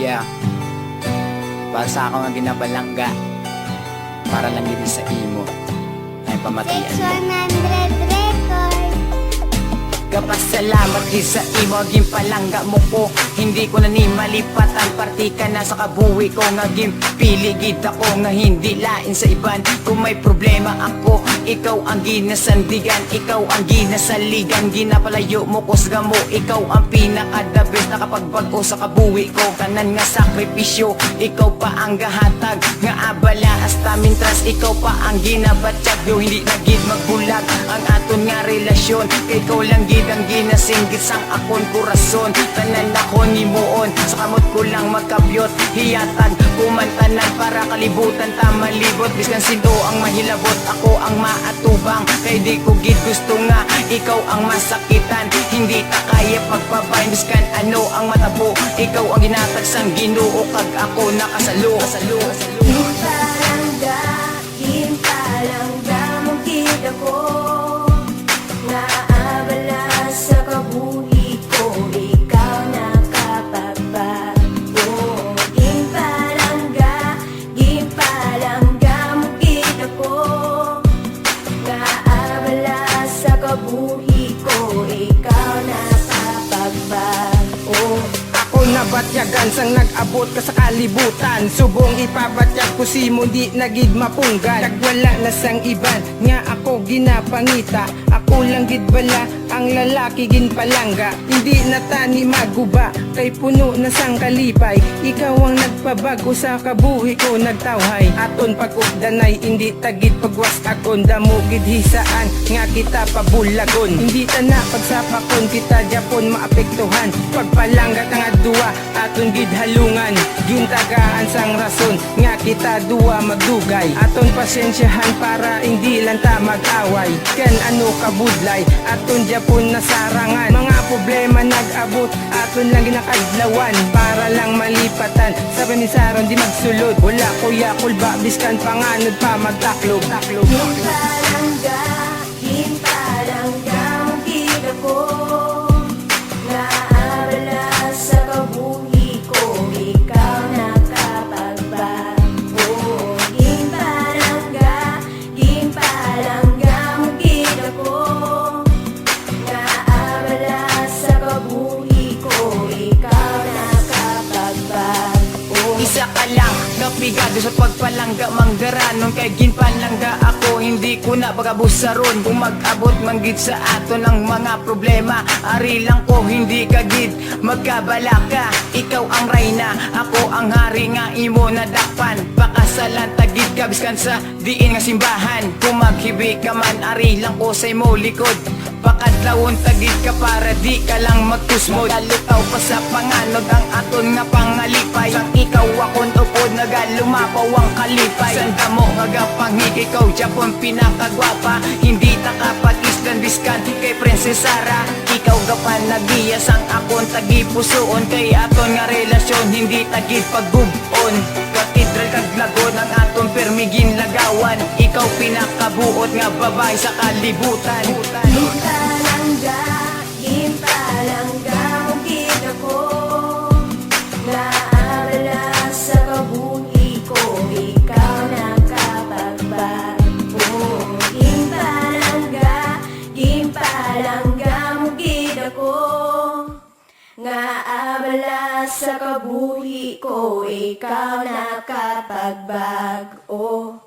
Yeah. Para sa ako nga ginapalangga, para lang gini sa imo ay pamatian. 600 record. Kapasalamat di sa imo ginpalangga mo ko. Hindi ko na ni malipatan, parti ka na sa kabuhi ko. Nga ginpiligid ako nga hindi lain sa iban. Kung may problema ako, ikaw ang ginasandigan, ikaw ang ginasaligan. Ginapalayo mo kusga mo, ikaw ang pinaka-the best na kapagbago sa kabuhi ko. Kanan nga sakripisyo, ikaw pa ang gahatag. Nga abala hasta mintras, ikaw pa ang ginabatsyag. Yo hindi na gid magbulag ang aton nga relasyon. Kay ikaw lang gid ang ginasinggit sang akon kurason. Tanan ako ni muon, sa kamot ko lang magkabyot. Hiyatag kumantanan para kalibutan ta malibot. Biskan sindo ang mahilabot, ako ang maatubang. Kay di ko gid gusto nga ikaw ang masakitan. Hindi ta kaya pagpabayin, biskan ano ang matabo. Ikaw ang ginatag sang Ginoo, kag ako nakasalo. Hintalangga mong kita ko, naabala sa kabuhi ko, ikaw nakapagbago. Hintalangga mong kita ko, naabala sa kabuhi ko, ikaw nakapagbago. Nabatyagan sang nag-abot ka sa kalibutan. Subong ipabatyag ko si mo di nagid mapunggan. Nagwala na sang iban nga ako ginapangita. Ako lang gid bala ang lalaki ginpalangga. Hindi na tani maguba kay puno na sang kalipay. Ikaw ang nagpabago sa kabuhi ko nagtawhay. Aton pag-ugdanay hindi tagid pagwas akon. Damo gid hisaan nga kita pabulagon. Hindi ta na pagsapakon kita Japon maapektuhan. Pagpalangga tanga duwa aton gid halungan. Gintagaan sang rason nga kita duwa magdugay. Aton pasensyahan para hindi lang ta mag-away. Kan ano kabudlay aton Japon na sarangan. Mga problema nag-abot aton lang ginakadlawan. Para lang malipatan sa panisaran di magsulod. Wala kuya kulba biskan panganod pa magtaklog. Hintalangga mong kita ko, naabala sa kabuhi ko, ikaw nakapagbago. Hintalangga mong kita ko, naabala sa kabuhi ko, ikaw nakapagbago. Isa ka lang napigado sa pagpalangga manggaranon. Kay ginpalangga ako hindi ko na pagabusaron. Kung mag-abot manggid sa aton ang mga problema, ari lang ko hindi ka gid magkabala ka. Ikaw ang reyna, ako ang hari nga imo nadakpan. Pakasalan tagid ka biskan sa diin nga simbahan. Kung maghibi ka man ari lang ko sa imo likod. Pakadlawon tagid ka para di ka lang magtusmod. Dalutaw pa sa panganod ang aton nga pangalipay. Sang ikaw akon upod nagalumapaw ang kalipay. Sanda mo ngagapangig ikaw Japon pinakagwapa. Hindi ta kapag-islan biskan kay Princess Sarah. Ikaw gapan nagiya sang akon tagipusoon. Kay aton nga relasyon hindi tagid paggubon. Katedral kag lagon ang aton permigin lagawan. Ikaw pinakabuot nga babay sa kalibutan. Hintalangga mong kita ko, naabala sa kabuhi ko, ikaw nakapagbago. Hintalangga mong kita ko, naabala sa kabuhi ko, ikaw nakapagbago.